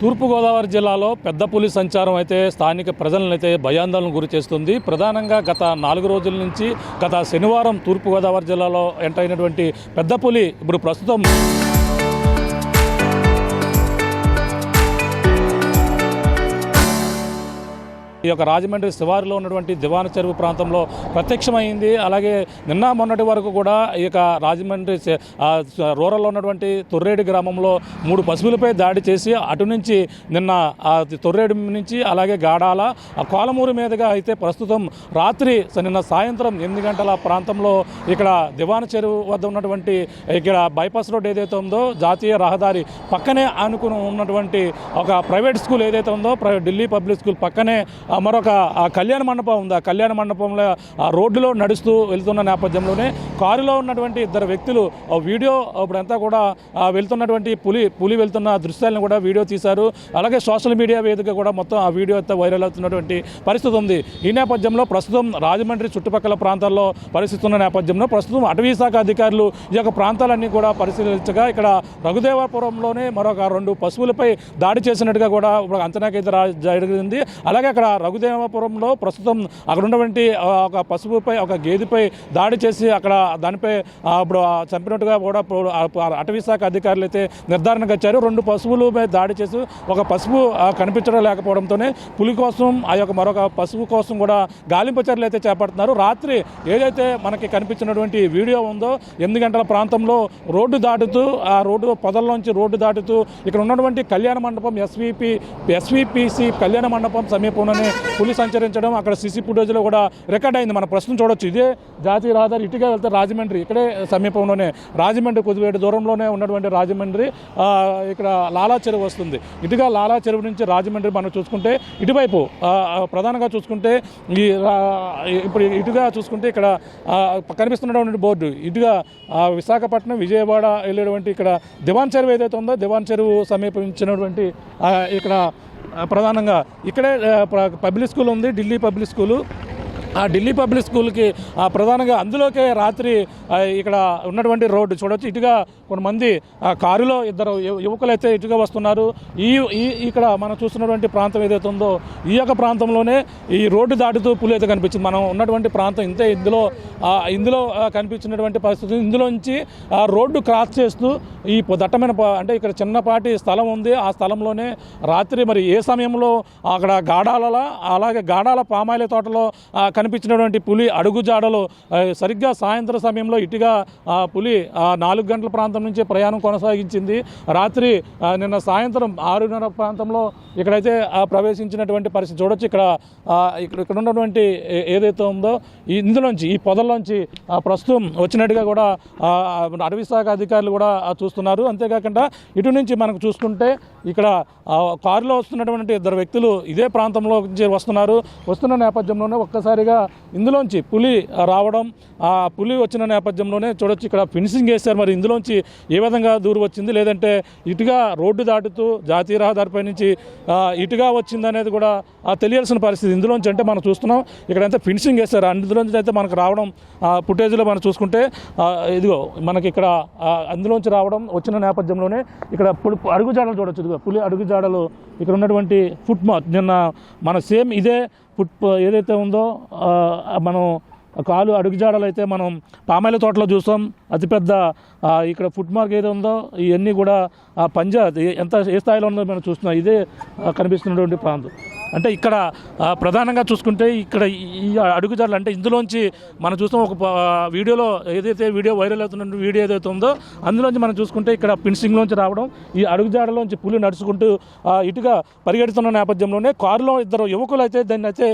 తూర్పుగోదావరి జిల్లాలో పెద్ద పులి సంచారం అయితే స్థానిక ప్రజలను అయితే భయాందోళనకు గురి చేస్తుంది. ప్రధానంగా గత 4 రోజుల నుంచి గత శనివారం తూర్పుగోదావరి జిల్లాలో ఎంటర్ అయినటువంటి పెద్ద పులి ఇప్పుడు ప్రస్తుతం ఈ యొక్క రాజమండ్రి శివారులో ఉన్నటువంటి దివాన చెరువు ప్రాంతంలో ప్రత్యక్షమైంది. అలాగే నిన్న మొన్నటి వరకు కూడా ఈ యొక్క రాజమండ్రి రూరల్లో ఉన్నటువంటి తొర్రేడు గ్రామంలో 3 పశువులపై దాడి చేసి అటు నుంచి నిన్న తొర్రేడు నుంచి అలాగే గాడాల కోలమూరు మీదుగా అయితే ప్రస్తుతం రాత్రి నిన్న సాయంత్రం 8 గంటల ప్రాంతంలో ఇక్కడ దివాన చెరువు వద్ద ఉన్నటువంటి ఇక్కడ బైపాస్ రోడ్ ఏదైతే ఉందో జాతీయ రహదారి పక్కనే ఆనుకుని ఉన్నటువంటి ఒక ప్రైవేట్ స్కూల్ ఏదైతే ఉందో ఢిల్లీ పబ్లిక్ స్కూల్ పక్కనే మరొక కళ్యాణ మండపం ఉంది. ఆ కళ్యాణ మండపంలో రోడ్డులో నడుస్తూ వెళ్తున్న నేపథ్యంలోనే కారులో ఉన్నటువంటి 2 వ్యక్తులు వీడియో ఇప్పుడంతా కూడా వెళ్తున్నటువంటి పులి వెళ్తున్న దృశ్యాలను కూడా వీడియో తీశారు. అలాగే సోషల్ మీడియా వేదిక కూడా మొత్తం ఆ వీడియో అయితే వైరల్ అవుతున్నటువంటి పరిస్థితి ఉంది. ఈ నేపథ్యంలో ప్రస్తుతం రాజమండ్రి చుట్టుపక్కల ప్రాంతాల్లో పరిస్థితున్న నేపథ్యంలో ప్రస్తుతం అటవీ శాఖ అధికారులు ఈ యొక్క ప్రాంతాలన్నీ కూడా పరిశీలించగా ఇక్కడ రఘుదేవపురంలోనే మరొక 2 పశువులపై దాడి చేసినట్టుగా కూడా అంచనాకైతే జరిగింది. అలాగే అక్కడ రఘుదేవపురంలో ప్రస్తుతం అక్కడ ఉన్నటువంటి ఒక పశువుపై ఒక గేదెపై దాడి చేసి అక్కడ దానిపై ఇప్పుడు చంపినట్టుగా కూడా అటవీ శాఖ అధికారులు అయితే నిర్ధారణకు వచ్చారు. 2 పశువులపై దాడి చేసి ఒక పశువు కనిపించడం లేకపోవడంతోనే పులి కోసం ఆ యొక్క మరొక పశువు కోసం కూడా గాలింపు చర్యలు అయితే చేపడుతున్నారు. రాత్రి ఏదైతే మనకి కనిపించినటువంటి వీడియో ఉందో 8 గంటల ప్రాంతంలో రోడ్డు దాటుతూ ఆ రోడ్డు పొదల్లోంచి రోడ్డు దాటుతూ ఇక్కడ ఉన్నటువంటి కళ్యాణ మండపం ఎస్విపిసి కళ్యాణ మండపం సమీపంలోనే పులి సంచరించడం అక్కడ సీసీ ఫుటేజ్లో కూడా రికార్డ్ అయింది. మన ప్రస్తుతం చూడొచ్చు. ఇదే జాతీయ రహదారి ఇటుగా వెళ్తే రాజమండ్రి ఇక్కడే సమీపంలోనే రాజమండ్రి కొద్దివేడు దూరంలోనే ఉన్నటువంటి రాజమండ్రి ఇక్కడ లాలా చెరువు వస్తుంది. ఇటుగా లాలా చెరువు నుంచి రాజమండ్రి మనం చూసుకుంటే ఇటువైపు ప్రధానంగా చూసుకుంటే ఇప్పుడు ఇటుగా చూసుకుంటే ఇక్కడ కనిపిస్తున్నటువంటి బోర్డు ఇటుగా విశాఖపట్నం విజయవాడ వెళ్ళేటువంటి ఇక్కడ దివాన్ చెరువు ఏదైతే ఉందో దివాన్ చెరువు సమీపించినటువంటి ఇక్కడ ప్రధానంగా ఇక్కడే పబ్లిక్ స్కూల్ ఉంది, ఢిల్లీ పబ్లిక్ స్కూలు. ఆ ఢిల్లీ పబ్లిక్ స్కూల్కి ప్రధానంగా అందులోకే రాత్రి ఇక్కడ ఉన్నటువంటి రోడ్డు చూడవచ్చు. ఇటుగా కొంతమంది కారులో 2 యువకులు అయితే ఇటుగా వస్తున్నారు. ఇక్కడ మనం చూస్తున్నటువంటి ప్రాంతం ఏదైతే ఉందో ఈ యొక్క ప్రాంతంలోనే ఈ రోడ్డు దాటుతూ పులి అయితే కనిపించింది. మనం ఉన్నటువంటి ప్రాంతం ఇంతే. ఇందులో కనిపించినటువంటి పరిస్థితి ఇందులోంచి రోడ్డు క్రాస్ చేస్తూ ఈ దట్టమైన అంటే ఇక్కడ చిన్నపాటి స్థలం ఉంది. ఆ స్థలంలోనే రాత్రి మరి ఏ సమయంలో అక్కడ అలాగే గాడాల పామాయిల తోటలో కనిపించినటువంటి పులి అడుగుజాడలు సరిగ్గా సాయంత్రం సమయంలో ఇటుగా పులి 4 గంటల ప్రాంతం నుంచి ప్రయాణం కొనసాగించింది. రాత్రి నిన్న సాయంత్రం 6:30 ప్రాంతంలో ఇక్కడైతే ప్రవేశించినటువంటి పరిస్థితి చూడొచ్చు. ఇక్కడ ఉన్నటువంటి ఏదైతే ఉందో ఇందులోంచి ఈ పొదల్లోంచి ప్రస్తుతం వచ్చినట్టుగా కూడా అటవీ శాఖ అధికారులు కూడా చూస్తున్నారు. అంతేకాకుండా ఇటు నుంచి మనకు చూసుకుంటే ఇక్కడ కారులో వస్తున్నటువంటి 2 వ్యక్తులు ఇదే ప్రాంతంలో వస్తున్న నేపథ్యంలోనే ఒక్కసారిగా ఇందులోంచి పులి రావడం, ఆ పులి వచ్చిన నేపథ్యంలోనే చూడొచ్చు ఇక్కడ ఫెన్సింగ్ వేశారు. మరి ఇందులోంచి ఏ విధంగా దూరం వచ్చింది, లేదంటే ఇటుగా రోడ్డు దాటుతూ జాతీయ రహదారిపై నుంచి ఇటుగా వచ్చిందనేది కూడా తెలియాల్సిన పరిస్థితి. ఇందులోంచి అంటే మనం చూస్తున్నాం ఇక్కడంతా ఫెన్సింగ్ వేశారు. అందులోంచి అయితే మనకు రావడం ఫుటేజ్లో మనం చూసుకుంటే ఇదిగో మనకి ఇక్కడ అందులోంచి రావడం వచ్చిన నేపథ్యంలోనే ఇక్కడ అడుగుజాడలు చూడొచ్చు. ఇదిగో పులి అడుగుజాడలు ఇక్కడ ఉన్నటువంటి ఫుట్ మార్క్ నిన్న మన సేమ్ ఇదే ఏదైతే ఉందో మనం కాలు అడుగుజాడలు అయితే మనం పామాయిల తోటలో చూసాం. అతిపెద్ద ఇక్కడ ఫుట్ మార్క్ ఏదో ఉందో ఇవన్నీ కూడా పంజా ఏ స్థాయిలో ఉందో మనం చూస్తున్నాం. ఇదే కనిపిస్తున్నటువంటి ప్రాంతం. అంటే ఇక్కడ ప్రధానంగా చూసుకుంటే ఇక్కడ ఈ అడుగుజాడలు అంటే ఇందులోంచి మనం చూస్తాం ఒక వీడియోలో ఏదైతే వీడియో వైరల్ అవుతున్న వీడియో ఏదైతే ఉందో అందులోంచి మనం చూసుకుంటే ఇక్కడ ఫెన్సింగ్లోంచి రావడం, ఈ అడుగుజాడలోంచి పులి నడుచుకుంటూ ఇటుగా పరిగెడుతున్న నేపథ్యంలోనే కారులో 2 యువకులు అయితే దాన్ని అయితే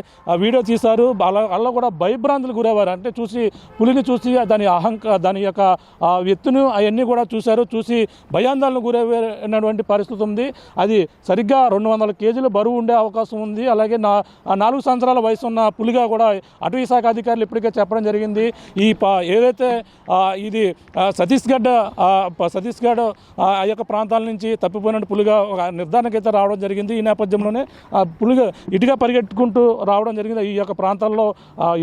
వీడియో తీశారు. అలా కూడా భయభ్రాంతులు గురయ్యారు. అంటే పులిని చూసి దాని యొక్క ఎత్తును అవన్నీ కూడా చూసి భయాందోళనకు గురయ్యేటువంటి పరిస్థితి ఉంది. అది సరిగ్గా 200 కేజీలు బరువు ఉండే అవకాశం ఉంది. ఉంది. అలాగే 4 సంవత్సరాల వయసు ఉన్న పులిగా కూడా అటవీ శాఖ అధికారులు ఇప్పటికే చెప్పడం జరిగింది. ఏదైతే ఇది ఛత్తీస్గఢ్ ఆ యొక్క ప్రాంతాల నుంచి తప్పిపోయిన పులిగా ఒక నిర్ధారణకైతే రావడం జరిగింది. ఈ నేపథ్యంలోనే పులిగా ఇటుగా పరిగెట్టుకుంటూ రావడం జరిగింది. ఈ యొక్క ప్రాంతాల్లో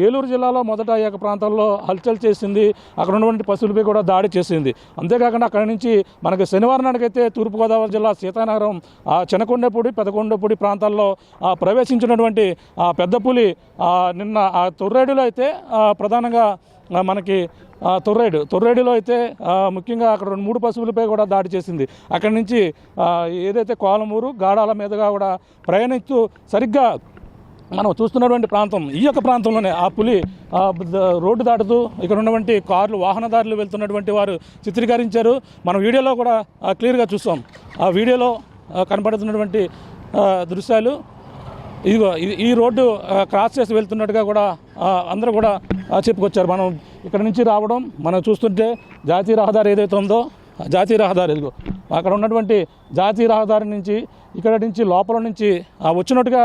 ఏలూరు జిల్లాలో మొదట ఈ యొక్క ప్రాంతాల్లో హల్చల్ చేసింది. అక్కడ ఉన్నటువంటి పశువులపై కూడా దాడి చేసింది. అంతేకాకుండా అక్కడి నుంచి మనకి శనివారం నాటికైతే తూర్పుగోదావరి జిల్లా సీతానగరం చినకొండపూడి పెదకొండపూడి ప్రాంతాల్లో ప్రవేశించినటువంటి పెద్ద పులి నిన్న తొర్రేడులో అయితే ప్రధానంగా మనకి తొర్రేడులో అయితే ముఖ్యంగా అక్కడ 3 పశువులపై కూడా దాడి చేసింది. అక్కడి నుంచి ఏదైతే కోలమూరు గాడాల మీదుగా కూడా ప్రయాణిస్తూ సరిగ్గా మనం చూస్తున్నటువంటి ప్రాంతం ఈ యొక్క ప్రాంతంలోనే ఆ పులి రోడ్డు దాటుతూ ఇక్కడ ఉన్నటువంటి కార్లు వాహనదారులు వెళ్తున్నటువంటి వారు చిత్రీకరించారు. మనం వీడియోలో కూడా క్లియర్గా చూస్తాం. ఆ వీడియోలో కనపడుతున్నటువంటి దృశ్యాలు ఇదిగో ఈ రోడ్డు క్రాస్ చేసి వెళ్తున్నట్టుగా కూడా అందరూ కూడా చెప్పుకొచ్చారు. మనం ఇక్కడ నుంచి రావడం మనం చూస్తుంటే జాతీయ రహదారి ఏదైతే ఉందో జాతీయ రహదారి ఇదిగో అక్కడ ఉన్నటువంటి జాతీయ రహదారి నుంచి ఇక్కడ నుంచి లోపల నుంచి వచ్చినట్టుగా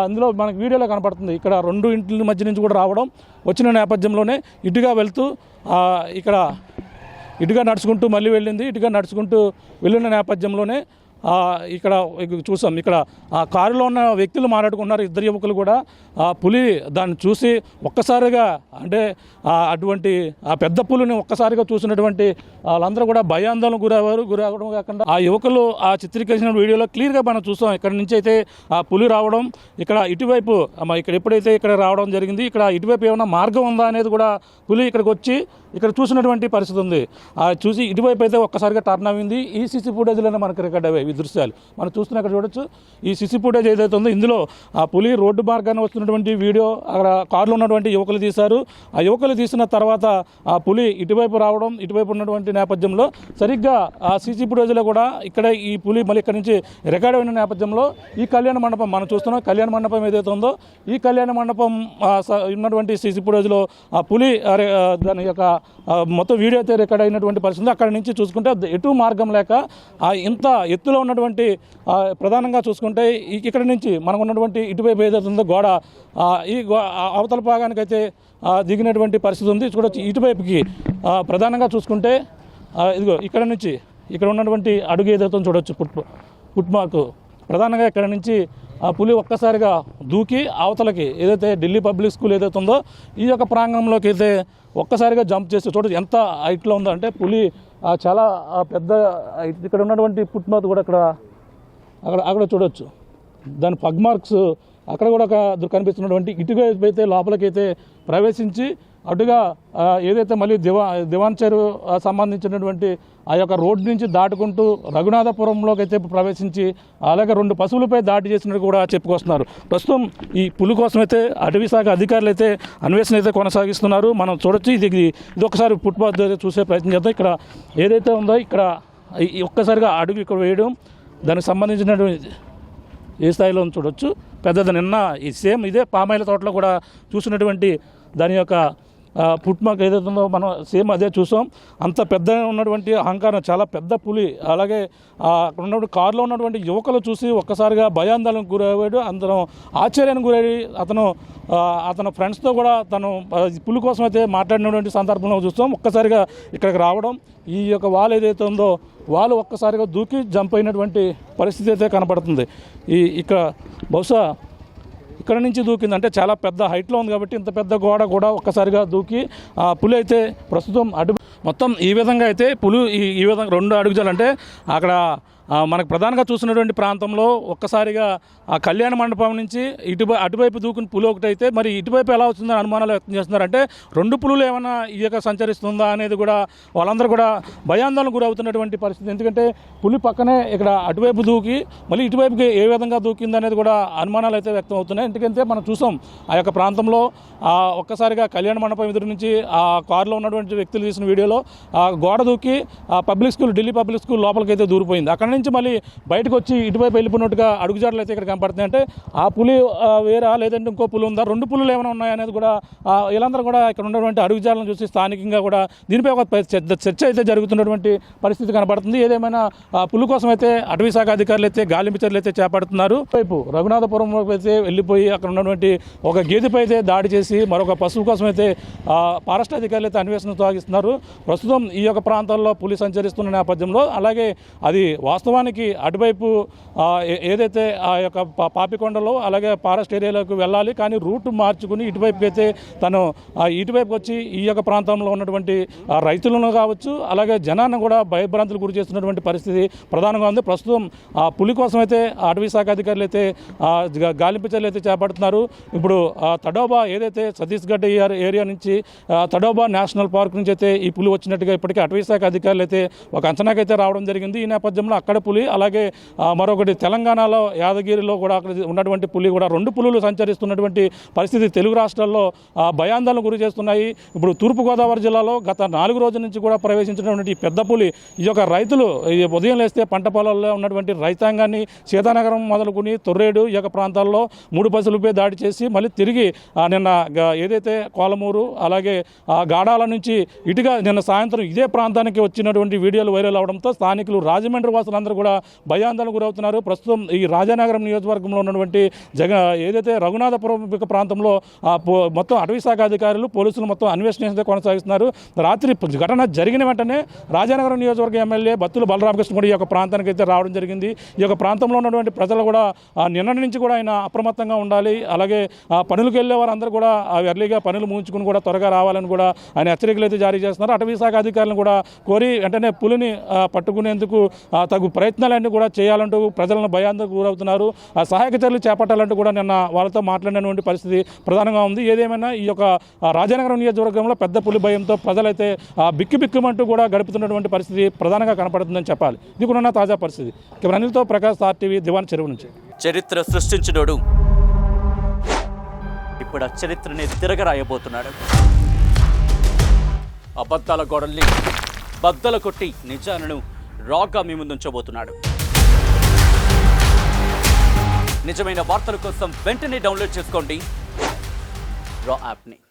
అందులో మనకు వీడియోలో కనపడుతుంది. ఇక్కడ 2 ఇంట్ల మధ్య నుంచి కూడా రావడం వచ్చిన నేపథ్యంలోనే ఇటుగా వెళ్తూ ఇక్కడ ఇటుగా నడుచుకుంటూ మళ్ళీ వెళ్ళింది. ఇటుగా నడుచుకుంటూ వెళ్ళిన నేపథ్యంలోనే ఇక్కడ చూసాం. ఇక్కడ కారులో ఉన్న వ్యక్తులు మాట్లాడుకున్నారు. 2 యువకులు కూడా పులి దాన్ని చూసి ఒక్కసారిగా అంటే అటువంటి పెద్ద పులిని ఒక్కసారిగా చూసినటువంటి వాళ్ళందరూ కూడా భయాందోళన గురవడం కాకుండా ఆ యువకులు చిత్రీకరించిన వీడియోలో క్లియర్గా మనం చూసాం. ఇక్కడ నుంచి అయితే పులి రావడం ఇక్కడ ఇటువైపు ఇక్కడ ఎప్పుడైతే ఇక్కడ రావడం జరిగింది ఇక్కడ ఇటువైపు ఏమైనా మార్గం ఉందా అనేది కూడా పులి ఇక్కడికి వచ్చి ఇక్కడ చూసినటువంటి పరిస్థితి ఉంది. చూసి ఇటువైపు అయితే ఒక్కసారిగా టర్న్ అయింది. ఈ సీసీ ఫుటేజ్లోనే మనకు రికార్డ్ అయ్యాయి ఈ దృశ్యాలు మనం చూస్తున్న ఇక్కడ చూడొచ్చు. ఈ సీసీ ఫుటేజ్ ఏదైతే ఉందో ఇందులో ఆ పులి రోడ్డు మార్గాన్ని వస్తున్నటువంటి వీడియో అక్కడ కారులో ఉన్నటువంటి యువకులు తీశారు. ఆ యువకులు తీసిన తర్వాత ఆ పులి ఇటువైపు రావడం ఇటువైపు ఉన్నటువంటి నేపథ్యంలో సరిగ్గా ఆ సీసీ ఫుటేజ్లో కూడా ఇక్కడ ఈ పులి మళ్ళీ ఇక్కడ నుంచి రికార్డ్ అయిన నేపథ్యంలో ఈ కళ్యాణ మండపం మనం చూస్తున్నాం. కళ్యాణ మండపం ఏదైతే ఉందో ఈ కళ్యాణ మండపం ఉన్నటువంటి సీసీ ఫుటేజ్లో ఆ పులి దాని యొక్క మొత్తం వీడియో అయితే రికార్డ్ అయినటువంటి పరిస్థితి. అక్కడ నుంచి చూసుకుంటే ఎటు మార్గం లేక ఇంత ఎత్తులో ఉన్నటువంటి ప్రధానంగా చూసుకుంటే ఇక్కడ నుంచి మనకు ఉన్నటువంటి ఇటువైపు ఏదైతే ఉందో గోడ ఈ అవతల భాగానికైతే దిగినటువంటి పరిస్థితి ఉంది. చూడొచ్చు ఇటువైపుకి ప్రధానంగా చూసుకుంటే ఇదిగో ఇక్కడ నుంచి ఇక్కడ ఉన్నటువంటి అడుగు ఏదైతే చూడొచ్చు ఫుట్ మార్క్ ప్రధానంగా ఇక్కడ నుంచి ఆ పులి ఒక్కసారిగా దూకి అవతలకి ఏదైతే ఢిల్లీ పబ్లిక్ స్కూల్ ఏదైతే ఉందో ఈ యొక్క ప్రాంగణంలోకి అయితే ఒక్కసారిగా జంప్ చేసి చూడొచ్చు ఎంత హైట్లో ఉందో అంటే పులి చాలా పెద్ద ఇక్కడ ఉన్నటువంటి ఫుట్ మార్క్ కూడా అక్కడ చూడొచ్చు. దాని పగ్ మార్క్స్ అక్కడ కూడా కనిపిస్తున్నటువంటి ఇటుగా అయితే లోపలికైతే ప్రవేశించి అటుగా ఏదైతే మళ్ళీ దివాన్ చెరువు సంబంధించినటువంటి ఆ యొక్క రోడ్డు నుంచి దాటుకుంటూ రఘునాథపురంలోకి అయితే ప్రవేశించి అలాగే 2 పశువులపై దాడి చేసినట్టు కూడా చెప్పుకొస్తున్నారు. ప్రస్తుతం ఈ పులి కోసం అయితే అటవీ శాఖ అధికారులు అయితే అన్వేషణ అయితే కొనసాగిస్తున్నారు. మనం చూడొచ్చు. ఇది ఒకసారి ఫుట్పాత్ చూసే ప్రయత్నం చేద్దాం. ఇక్కడ ఏదైతే ఉందో ఇక్కడ ఒక్కసారిగా అడుగు ఇక్కడ వేయడం దానికి సంబంధించినటువంటి ఏ స్థాయిలో చూడొచ్చు. పెద్దది నిన్న ఈ సేమ్ ఇదే పామాయిల తోటలో కూడా చూసినటువంటి దాని యొక్క ఫుట్ మార్క్ ఏదైతే ఉందో మనం సేమ్ అదే చూసాం. అంత పెద్ద ఉన్నటువంటి అహంకారం చాలా పెద్ద పులి. అలాగే అక్కడ ఉన్నటువంటి కారులో ఉన్నటువంటి యువకులు చూసి ఒక్కసారిగా భయాందోళనకు గురయ్యాడు. అందరం ఆశ్చర్యానికి గురయ్యి అతను ఫ్రెండ్స్తో కూడా తను పులి కోసం అయితే మాట్లాడినటువంటి సందర్భంలో చూస్తాం. ఒక్కసారిగా ఇక్కడికి రావడం ఈ యొక్క వాల్ ఏదైతే ఉందో వాళ్ళు ఒక్కసారిగా దూకి జంప్ అయినటువంటి పరిస్థితి అయితే కనపడుతుంది. ఇక్కడ బహుశా ఇక్కడ నుంచి దూకింది అంటే చాలా పెద్ద హైట్లో ఉంది కాబట్టి ఇంత పెద్ద గోడ కూడా ఒక్కసారిగా దూకి పులి అయితే ప్రస్తుతం మొత్తం ఈ విధంగా అయితే పులి ఈ విధంగా 2 అడుగుజాలంటే అక్కడ మనకు ప్రధానంగా చూసినటువంటి ప్రాంతంలో ఒక్కసారిగా ఆ కళ్యాణ మండపం నుంచి అటువైపు దూకుని పులి ఒకటైతే మరి ఇటువైపు ఎలా వస్తుందని అనుమానాలు వ్యక్తం చేస్తున్నారంటే 2 పులులు ఏమైనా ఈ యొక్క సంచరిస్తుందా అనేది కూడా వాళ్ళందరూ కూడా భయాందోళనకు గురవుతున్నటువంటి పరిస్థితి. ఎందుకంటే పులి పక్కనే ఇక్కడ అటువైపు దూకి మళ్ళీ ఇటువైపుకి ఏ విధంగా దూకింది అనేది కూడా అనుమానాలు అయితే వ్యక్తం అవుతున్నాయి. ఎందుకంటే మనం చూసాం ఆ యొక్క ప్రాంతంలో ఒక్కసారిగా కళ్యాణ మండపం ఎదురు నుంచి ఆ కారులో ఉన్నటువంటి వ్యక్తులు తీసిన వీడియోలో గోడ దూకి ఢిల్లీ పబ్లిక్ స్కూల్ లోపలికి అయితే దూరిపోయింది. అక్కడ నుంచి మళ్ళీ బయటకు వచ్చి ఇటువైపు వెళ్ళిపోయినట్టుగా అడుగుజాడలు అయితే ఇక్కడ కనపడుతున్నాయి. అంటే ఆ పులి వేరా లేదంటే ఇంకో పులి ఉందా, 2 పులులు ఏమైనా ఉన్నాయనేది కూడా వీళ్ళందరూ కూడా ఇక్కడ ఉన్నటువంటి అడుగుజాడలను చూసి స్థానికంగా కూడా దీనిపై ఒక చర్చ అయితే జరుగుతున్నటువంటి పరిస్థితి కనబడుతుంది. ఏదేమైనా పులి కోసం అయితే అటవీ శాఖ అధికారులు అయితే గాలింపు చర్యలు అయితే చేపడుతున్నారు. వైపు రఘునాథపురం అయితే వెళ్ళిపోయి అక్కడ ఉన్నటువంటి ఒక గేదెపై అయితే దాడి చేసి మరొక పశువు కోసం అయితే ఫారెస్ట్ అధికారులు అయితే అన్వేషణ సాగిస్తున్నారు. ప్రస్తుతం ఈ యొక్క ప్రాంతాల్లో పులి సంచరిస్తున్న నేపథ్యంలో అలాగే అది వాస్తవానికి అటువైపు ఏదైతే ఆ యొక్క పాపికొండలో అలాగే ఫారెస్ట్ ఏరియాలోకి వెళ్ళాలి, కానీ రూట్ మార్చుకుని ఇటువైపుకి అయితే తను ఇటువైపు వచ్చి ఈ యొక్క ప్రాంతంలో ఉన్నటువంటి రైతులను కావచ్చు అలాగే జనాన్ని కూడా భయభ్రాంతులు గురి చేస్తున్నటువంటి పరిస్థితి ప్రధానంగా ఉంది. ప్రస్తుతం ఆ పులి కోసం అయితే అటవీ శాఖ అధికారులు అయితే గాలింపు చర్యలు అయితే చేపడుతున్నారు. ఇప్పుడు తడోబా ఏదైతే ఛత్తీస్గఢ్ ఏరియా నుంచి తడోబా నేషనల్ పార్క్ నుంచి అయితే ఈ పులి వచ్చినట్టుగా ఇప్పటికీ అటవీ శాఖ అధికారులు అయితే ఒక అంచనాకైతే రావడం జరిగింది. ఈ నేపథ్యంలో అక్కడ పులి అలాగే మరొకటి తెలంగాణలో యాదగిరిలో కూడా అక్కడ ఉన్నటువంటి పులి కూడా 2 పులులు సంచరిస్తున్నటువంటి పరిస్థితి తెలుగు రాష్ట్రాల్లో భయాందోళనకు గురి చేస్తున్నాయి. ఇప్పుడు తూర్పుగోదావరి జిల్లాలో గత 4 రోజుల నుంచి కూడా ప్రవేశించినటువంటి పెద్ద పులి ఈ యొక్క రైతులు ఉదయం లేస్తే పంట పొలాల్లో ఉన్నటువంటి రైతాంగాన్ని సీతానగరం మొదలుకొని తొర్రేడు ఈ యొక్క ప్రాంతాల్లో 3 పశువులపై దాడి చేసి మళ్ళీ తిరిగి నిన్న ఏదైతే కోలమూరు అలాగే గాడాల నుంచి ఇటుగా నిన్న సాయంత్రం ఇదే ప్రాంతానికి వచ్చినటువంటి వీడియోలు వైరల్ అవడంతో స్థానికులు రాజమండ్రి వాసులందరూ కూడా భయాందోళనకు గురవుతున్నారు. ప్రస్తుతం ఈ రాజానగరం నియోజకవర్గంలో ఉన్నటువంటి ఏదైతే రఘునాథపురం ప్రాంతంలో మొత్తం అటవీ శాఖ అధికారులు పోలీసులు మొత్తం అన్వేషణ కొనసాగిస్తున్నారు. రాత్రి ఘటన జరిగిన వెంటనే రాజానగరం నియోజకవర్గ ఎమ్మెల్యే బత్తుల బలరామకృష్ణ కూడా ఈ యొక్క ప్రాంతానికి అయితే రావడం జరిగింది. ఈ యొక్క ప్రాంతంలో ఉన్నటువంటి ప్రజలు కూడా నిన్న నుంచి కూడా ఆయన అప్రమత్తంగా ఉండాలి, అలాగే పనులకు వెళ్ళే వారందరూ కూడా ఎర్లీగా పనులు ముగించుకుని కూడా త్వరగా రావాలని కూడా ఆయన హెచ్చరికలు అయితే జారీ చేస్తున్నారు. అటవీ శాఖ అధికారులను కూడా కోరి వెంటనే పులిని పట్టుకునేందుకు తగు ప్రయత్నాలన్నీ కూడా చేయాలంటూ ప్రజలను భయాందోళనకు గురవుతున్నారు. సహాయక చర్యలు చేపట్టాలంటూ కూడా నిన్న వాళ్ళతో మాట్లాడినటువంటి పరిస్థితి ప్రధానంగా ఉంది. ఏదేమైనా ఈ యొక్క రాజానగరం నియోజకవర్గంలో పెద్ద పులి భయంతో ప్రజలైతే బిక్కుమంటూ కూడా గడుపుతున్నటువంటి పరిస్థితి ప్రధానంగా కనపడుతుందని చెప్పాలి. ఇది కూడా తాజా పరిస్థితి. అనిల్తో ప్రకాష్, ఆర్టీవీ, దివాన్ చెరువు నుంచి. చరిత్ర సృష్టించినోడు ఇప్పుడు ఆ చరిత్రని తిరగరాయబోతున్నాడు. అబద్ధాల గోడల్ని బద్దలు కొట్టి నిజాలను రాగా మీ ముందుంచబోతున్నాడు. నిజమైన వార్తల కోసం వెంటనే డౌన్లోడ్ చేసుకోండి రా యాప్ని.